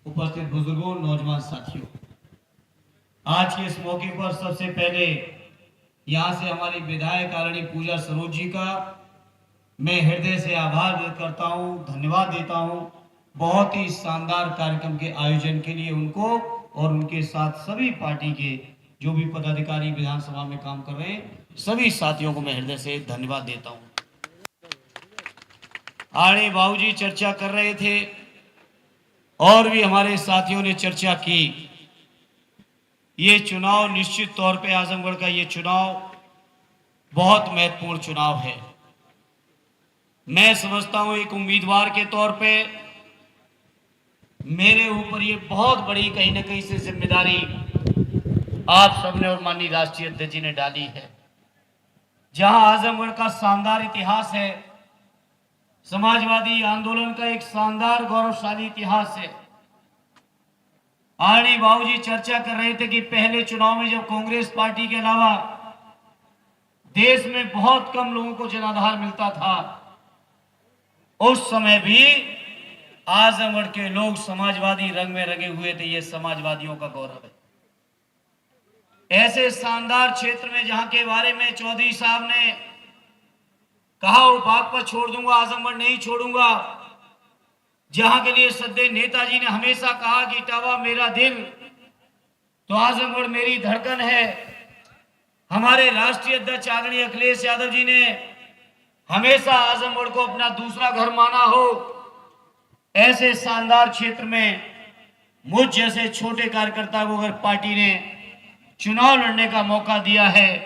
उपस्थित बुजुर्गों, नौजवान साथियों, आज के इस मौके पर सबसे पहले यहाँ से हमारी विधायक आदरणीय पूजा सरोज जी का मैं हृदय से आभार व्यक्त करता हूँ, धन्यवाद देता हूँ। बहुत ही शानदार कार्यक्रम के आयोजन के लिए उनको और उनके साथ सभी पार्टी के जो भी पदाधिकारी विधानसभा में काम कर रहे हैं, सभी साथियों को मैं हृदय से धन्यवाद देता हूँ। आड़े बाबूजी चर्चा कर रहे थे और भी हमारे साथियों ने चर्चा की। ये चुनाव निश्चित तौर पे आजमगढ़ का ये चुनाव बहुत महत्वपूर्ण चुनाव है। मैं समझता हूं एक उम्मीदवार के तौर पे मेरे ऊपर ये बहुत बड़ी कहीं ना कहीं से जिम्मेदारी आप सबने और माननीय राष्ट्रीय अध्यक्ष जी ने डाली है। जहां आजमगढ़ का शानदार इतिहास है, समाजवादी आंदोलन का एक शानदार गौरवशाली इतिहास है। आरडी बाबूजी चर्चा कर रहे थे कि पहले चुनाव में जब कांग्रेस पार्टी के अलावा देश में बहुत कम लोगों को जनाधार मिलता था, उस समय भी आजमगढ़ के लोग समाजवादी रंग में रंगे हुए थे। ये समाजवादियों का गौरव है। ऐसे शानदार क्षेत्र में जहां के बारे में चौधरी साहब ने कहा वो बागपत छोड़ दूंगा, आजमगढ़ नहीं छोड़ूंगा, जहां के लिए सदैव नेताजी ने हमेशा कहा कि इटावा मेरा दिल तो आजमगढ़ मेरी धड़कन है। हमारे राष्ट्रीय अध्यक्ष आदरणीय अखिलेश यादव जी ने हमेशा आजमगढ़ को अपना दूसरा घर माना हो। ऐसे शानदार क्षेत्र में मुझ जैसे छोटे कार्यकर्ता को अगर पार्टी ने चुनाव लड़ने का मौका दिया है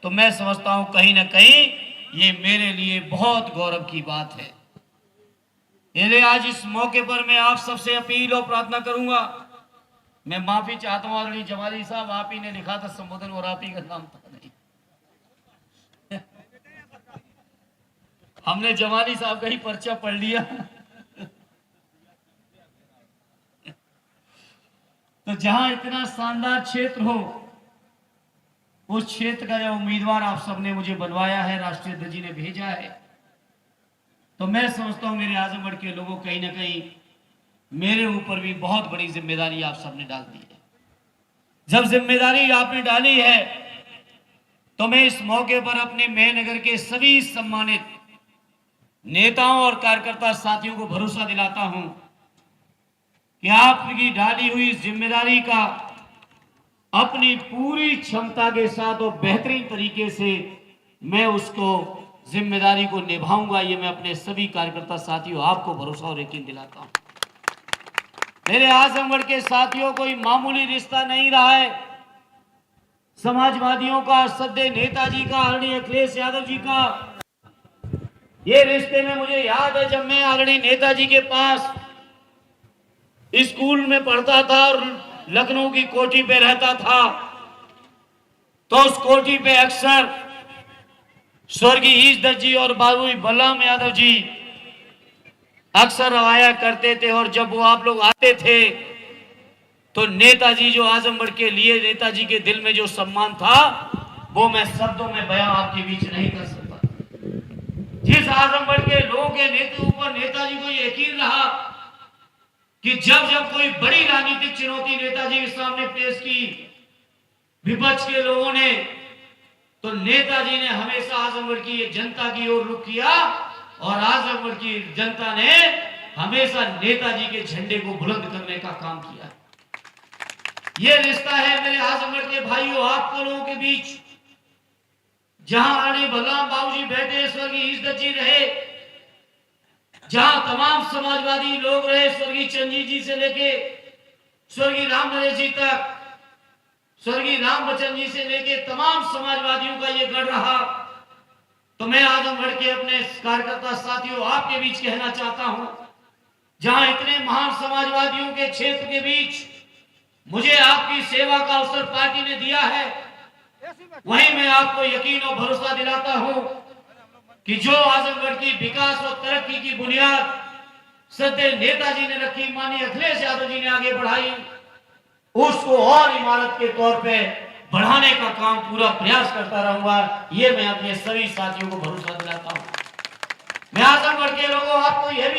तो मैं समझता हूं कहीं ना कहीं ये मेरे लिए बहुत गौरव की बात है। इसलिए आज इस मौके पर मैं आप सबसे अपील और प्रार्थना करूंगा। मैं माफी चाहता हूं आदरणीय जमाली साहब, आप ही ने लिखा था संबोधन और आप ही का नाम था नहीं। हमने जमाली साहब का ही पर्चा पढ़ लिया। तो जहां इतना शानदार क्षेत्र हो, उस क्षेत्र का जो उम्मीदवार आप सबने मुझे बनवाया है, राष्ट्रीय अध्यक्ष जी ने भेजा है, तो मैं समझता हूं मेरे आजमगढ़ के लोगों कहीं ना कहीं मेरे ऊपर भी बहुत बड़ी जिम्मेदारी आप सबने डाल दी है। जब जिम्मेदारी आपने डाली है तो मैं इस मौके पर अपने मेहनगर के सभी सम्मानित नेताओं और कार्यकर्ता साथियों को भरोसा दिलाता हूं कि आपकी डाली हुई जिम्मेदारी का अपनी पूरी क्षमता के साथ और बेहतरीन तरीके से मैं उसको जिम्मेदारी को निभाऊंगा। ये मैं अपने सभी कार्यकर्ता साथियों आपको भरोसा और यकीन दिलाता हूं। मेरे आजमगढ़ के साथियों कोई मामूली रिश्ता नहीं रहा है। समाजवादियों का, सदैव नेताजी का, आदरणीय अखिलेश यादव जी का ये रिश्ते में मुझे याद है जब मैं आदरणीय नेताजी के पास स्कूल में पढ़ता था और लखनऊ की कोठी पे रहता था, तो उस कोठी पे अक्सर स्वर्गीय ईशदत्त जी और बाबू बलराम यादव जी अक्सर आया करते थे। और जब वो आप लोग आते थे तो नेताजी जो आजमगढ़ के लिए नेताजी के दिल में जो सम्मान था वो मैं शब्दों में बयां आपके बीच नहीं कर सकता। जिस आजमगढ़ के लोगों के नेता ऊपर नेताजी को यकीन रहा कि जब जब कोई बड़ी राजनीतिक चुनौती नेताजी के सामने पेश की विपक्ष के लोगों ने, तो नेताजी ने हमेशा आजमगढ़ की जनता की ओर रुख किया और आजमगढ़ की जनता ने हमेशा नेताजी के झंडे को बुलंद करने का काम किया। यह रिश्ता है मेरे आजमगढ़ के भाइयों आपको लोगों के बीच। जहां आने बलराम बाबूजी बैठे, स्वर्गीय ईशदत्त जी रहे, जहां तमाम समाजवादी लोग रहे, स्वर्गीय चंद्रजीत जी से लेके स्वर्गीय राम नरेश जी तक, स्वर्गीय राम बच्चन जी से लेके तमाम समाजवादियों का ये गढ़ रहा। तो मैं आजमगढ़ के अपने कार्यकर्ता साथियों आपके बीच कहना चाहता हूं, जहां इतने महान समाजवादियों के क्षेत्र के बीच मुझे आपकी सेवा का अवसर पार्टी ने दिया है, वहीं मैं आपको यकीन और भरोसा दिलाता हूं कि जो आजमगढ़ की विकास और तरक्की की बुनियाद सदैव नेताजी ने रखी, माननीय अखिलेश यादव जी ने आगे बढ़ाई, उसको और इमारत के तौर पे बढ़ाने का काम पूरा प्रयास करता रहूंगा। ये मैं अपने सभी साथियों को भरोसा दिलाता हूं। मैं आजमगढ़ के लोगों आपको यह भी